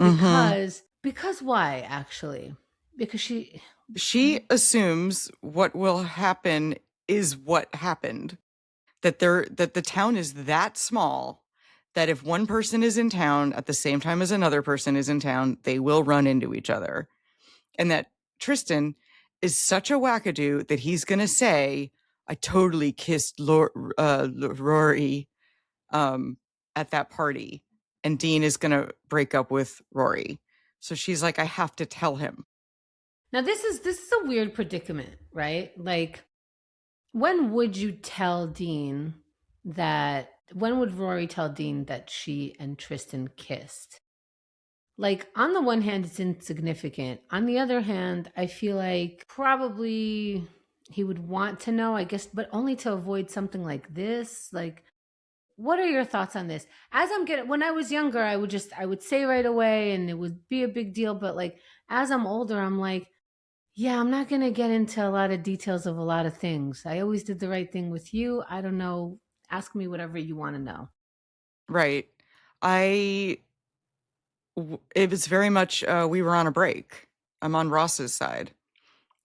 Mm-hmm. Because why, actually? Because She assumes what will happen is what happened. That the town is that small that if one person is in town at the same time as another person is in town, they will run into each other. And that Tristan is such a wackadoo that he's going to say, I totally kissed Rory at that party. And Dean is going to break up with Rory. So she's like, I have to tell him. now this is a weird predicament, right? Like, when would you tell Dean that? When would Rory tell Dean that she and Tristan kissed? Like, on the one hand, it's insignificant. On the other hand, I feel like probably he would want to know, I guess, but only to avoid something like this. Like, what are your thoughts on this? As I'm getting, when I was younger, I would say right away and it would be a big deal. But like, as I'm older, I'm like, yeah, I'm not going to get into a lot of details of a lot of things. I always did the right thing with you. I don't know. Ask me whatever you want to know. Right. I it was very much we were on a break. I'm on Ross's side.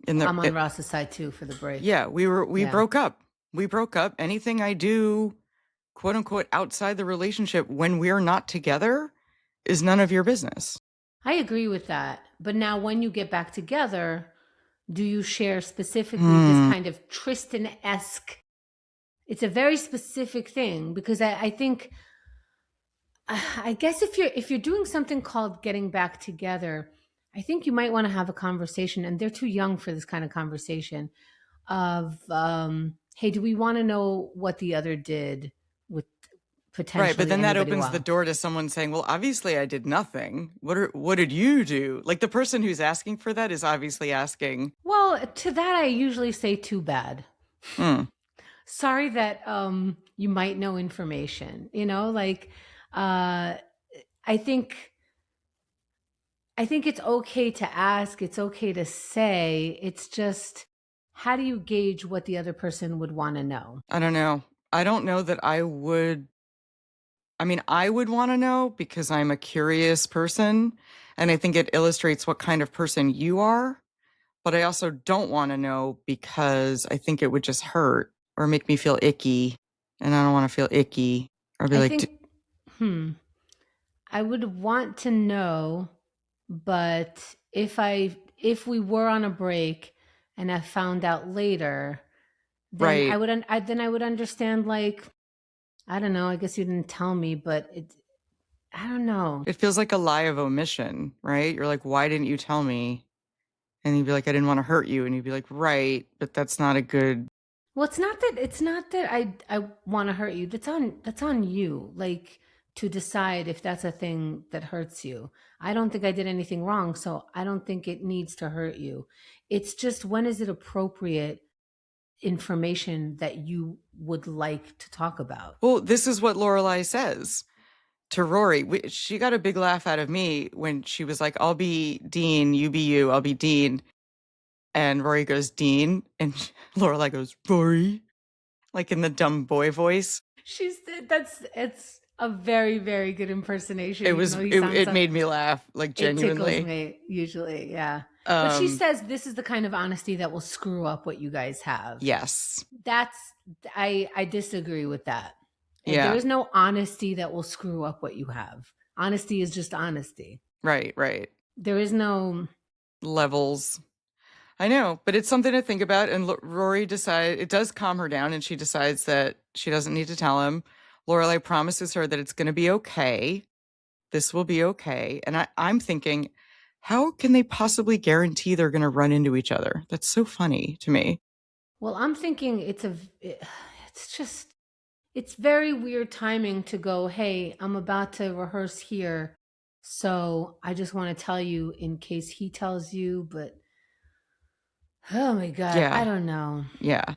In the I'm on Ross's side too for the break. Yeah, we Yeah. broke up. We broke up. Anything I do, quote unquote, outside the relationship when we're not together is none of your business. I agree with that. But now, when you get back together, do you share specifically this Hmm. kind of Tristan esque? It's a very specific thing because I think, I guess if you're doing something called getting back together, I think you might want to have a conversation, and they're too young for this kind of conversation. Of hey, do we want to know what the other did with Right, but potentially then that anybody? opens the Well, door to someone saying, "Well, obviously I did nothing. What did you do?" Like the person who's asking for that is obviously asking, well, to that I usually say too bad. hmm, Sorry that you might know information, like uh I think it's okay to ask, it's okay to say. It's just, how do you gauge what the other person would want to know? I don't know. I don't know that I would. I mean, I would want to know because I'm a curious person, and I think it illustrates what kind of person you are. But I also don't want to know because I think it would just hurt or make me feel icky. And I don't want to feel icky or be I like, think hmm I would want to know, but if we were on a break and I found out later, then right. I would understand, like, I don't know, I guess you didn't tell me, but I don't know. It feels like a lie of omission, right? You're like, why didn't you tell me? And you'd be like, I didn't want to hurt you. And you'd be like, right, but that's not a good. Well, it's not that I want to hurt you. That's on you. Like, to decide if that's a thing that hurts you. I don't think I did anything wrong, so I don't think it needs to hurt you. It's just, when is it appropriate information that you would like to talk about? Well, this is what Lorelai says to Rory. She got a big laugh out of me when she was like, I'll be Dean, you be you, I'll be Dean. And Rory goes, Dean. And Lorelai goes, Rory, like in the dumb boy voice. She's that's It's a very, very good impersonation, even though he sounds It so. made me laugh, like It tickles genuinely. me usually, yeah. But she Um, says this is the kind of honesty that will screw up what you guys have. yes. That's I disagree with that. There Yeah. is no honesty that will screw up what you have. Honesty is just honesty. Right, right. There is no. Levels. I know, but it's something to think about. And Rory decides it does calm her down, and she decides that she doesn't need to tell him. Lorelai promises her that it's going to be okay. This will be okay. And I'm thinking, how can they possibly guarantee they're going to run into each other? That's so funny to me. Well, I'm thinking it's just, it's very weird timing to go, hey, I'm about to rehearse here, so I just want to tell you in case he tells you. But oh my god, I Yeah, don't know. yeah.